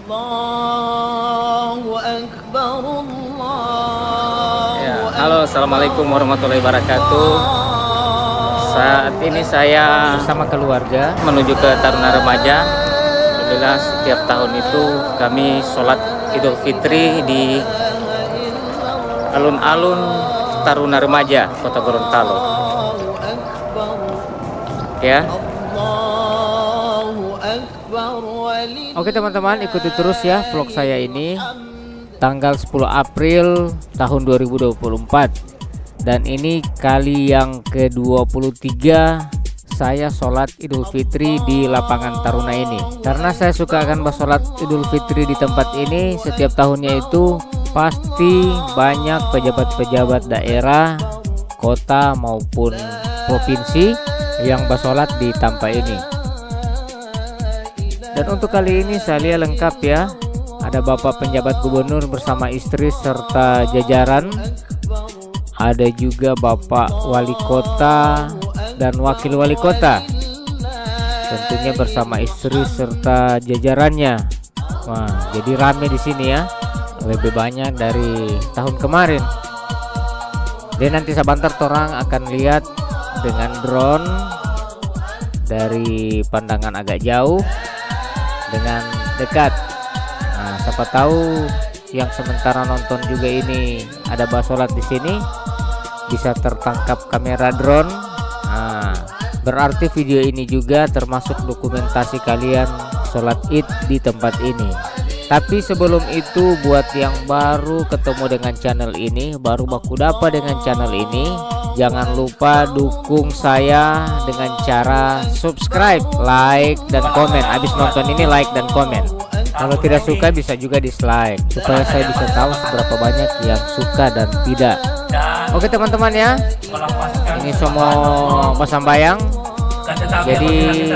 Ya, halo, assalamualaikum warahmatullahi wabarakatuh. Saat ini saya bersama keluarga menuju ke Taruna Remaja. Alhamdulillah setiap tahun itu kami sholat Idul Fitri di alun-alun Taruna Remaja Kota Gorontalo. Ya. Oke teman-teman, ikuti terus ya vlog saya ini. Tanggal 10 April tahun 2024. Dan ini kali yang ke-23 saya sholat Idul Fitri di lapangan Taruna ini. Karena saya suka akan sholat Idul Fitri di tempat ini. Setiap tahunnya itu pasti banyak pejabat-pejabat daerah, kota maupun provinsi yang bersolat di tempat ini. Dan untuk kali ini saya lihat lengkap ya. Ada Bapak penjabat gubernur bersama istri serta jajaran. Ada juga Bapak wali kota dan wakil wali kota. Tentunya bersama istri serta jajarannya. Wah, jadi rame di sini ya. Lebih banyak dari tahun kemarin. Dan nanti sebentar orang akan lihat dengan drone dari pandangan agak jauh dengan dekat. Nah, siapa tahu yang sementara nonton juga ini ada basolat di sini bisa tertangkap kamera drone. Nah, berarti video ini juga termasuk dokumentasi kalian sholat Id di tempat ini. Tapi sebelum itu, buat yang baru ketemu dengan channel ini, baru baku dapat dengan channel ini, jangan lupa dukung saya dengan cara subscribe, like, dan komen. Habis nonton ini like dan komen. Kalau tidak suka bisa juga dislike, supaya saya bisa tahu seberapa banyak yang suka dan tidak. Oke teman-teman ya, ini semua pasang bayang. Jadi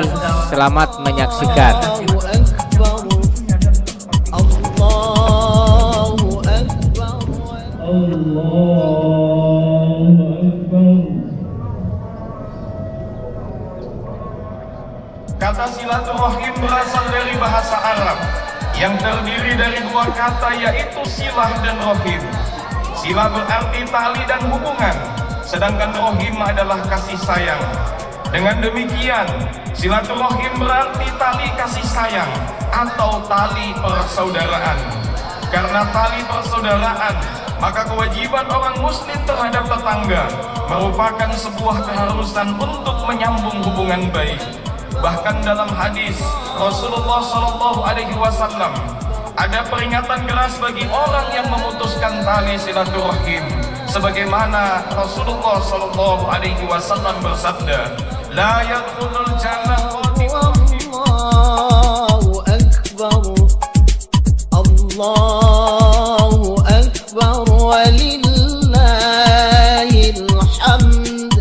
selamat menyaksikan. Kata silaturahim berasal dari bahasa Arab yang terdiri dari dua kata, yaitu silah dan rohim. Silah berarti tali dan hubungan, sedangkan rohim adalah kasih sayang. Dengan demikian, silaturahim berarti tali kasih sayang atau tali persaudaraan. Karena tali persaudaraan, maka kewajiban orang muslim terhadap tetangga merupakan sebuah keharusan untuk menyambung hubungan baik. Bahkan dalam hadis Rasulullah SAW ada peringatan keras bagi orang yang memutuskan tali silaturahim, sebagaimana Rasulullah SAW bersabda, la yadkhulul jannah qatilun. Allahu akbar, Allahu akbar, walillahil hamd.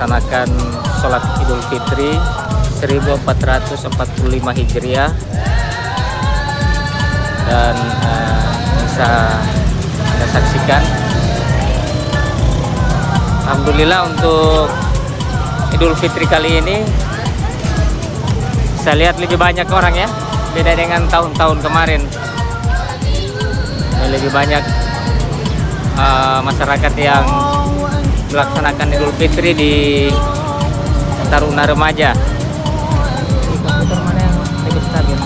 melaksanakan sholat Idul Fitri 1445 Hijriah, dan bisa Anda saksikan. Alhamdulillah untuk Idul Fitri kali ini saya lihat lebih banyak orang ya, beda dengan tahun-tahun kemarin. Lebih banyak masyarakat yang melaksanakan Idul Fitri di Taruna Remaja. Komputer mana yang lebih stabil?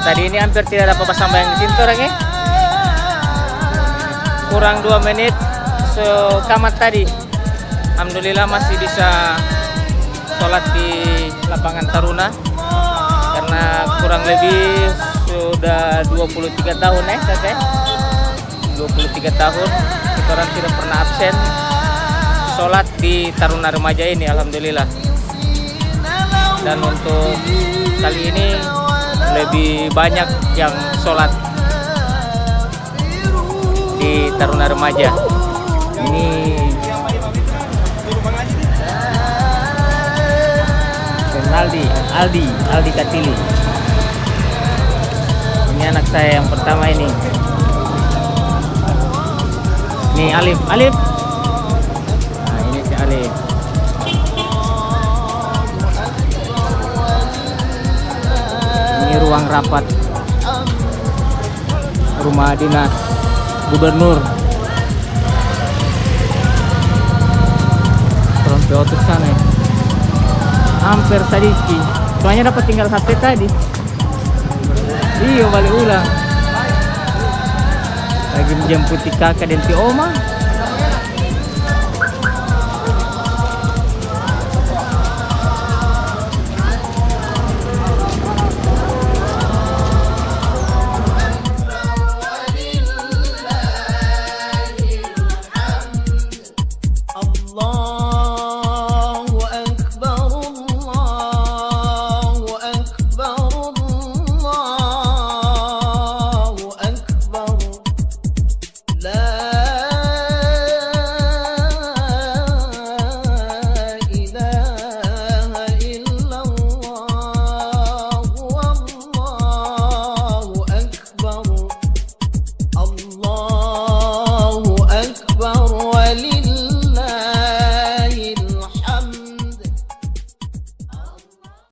Tadi ini hampir tidak ada apa-apa sampai yang di sini orang ya. Kurang 2 menit sekamat tadi. Alhamdulillah masih bisa sholat di lapangan Taruna, karena kurang lebih sudah 23 tahun saya 23 tahun kita orang tidak pernah absen sholat di Taruna Remaja ini, alhamdulillah. Dan untuk kali ini lebih banyak yang sholat di Taruna Remaja. Ini Aldi Katili. Ini anak saya yang pertama ini. Ini Alif. Nah, ini si Alif. Ini ruang rapat rumah dinas gubernur. Sampai otot sana ya. Hampir tadi soalnya dapat tinggal HP tadi. Iya, balik ulang. Lagi menjemput kakak dan si Oma.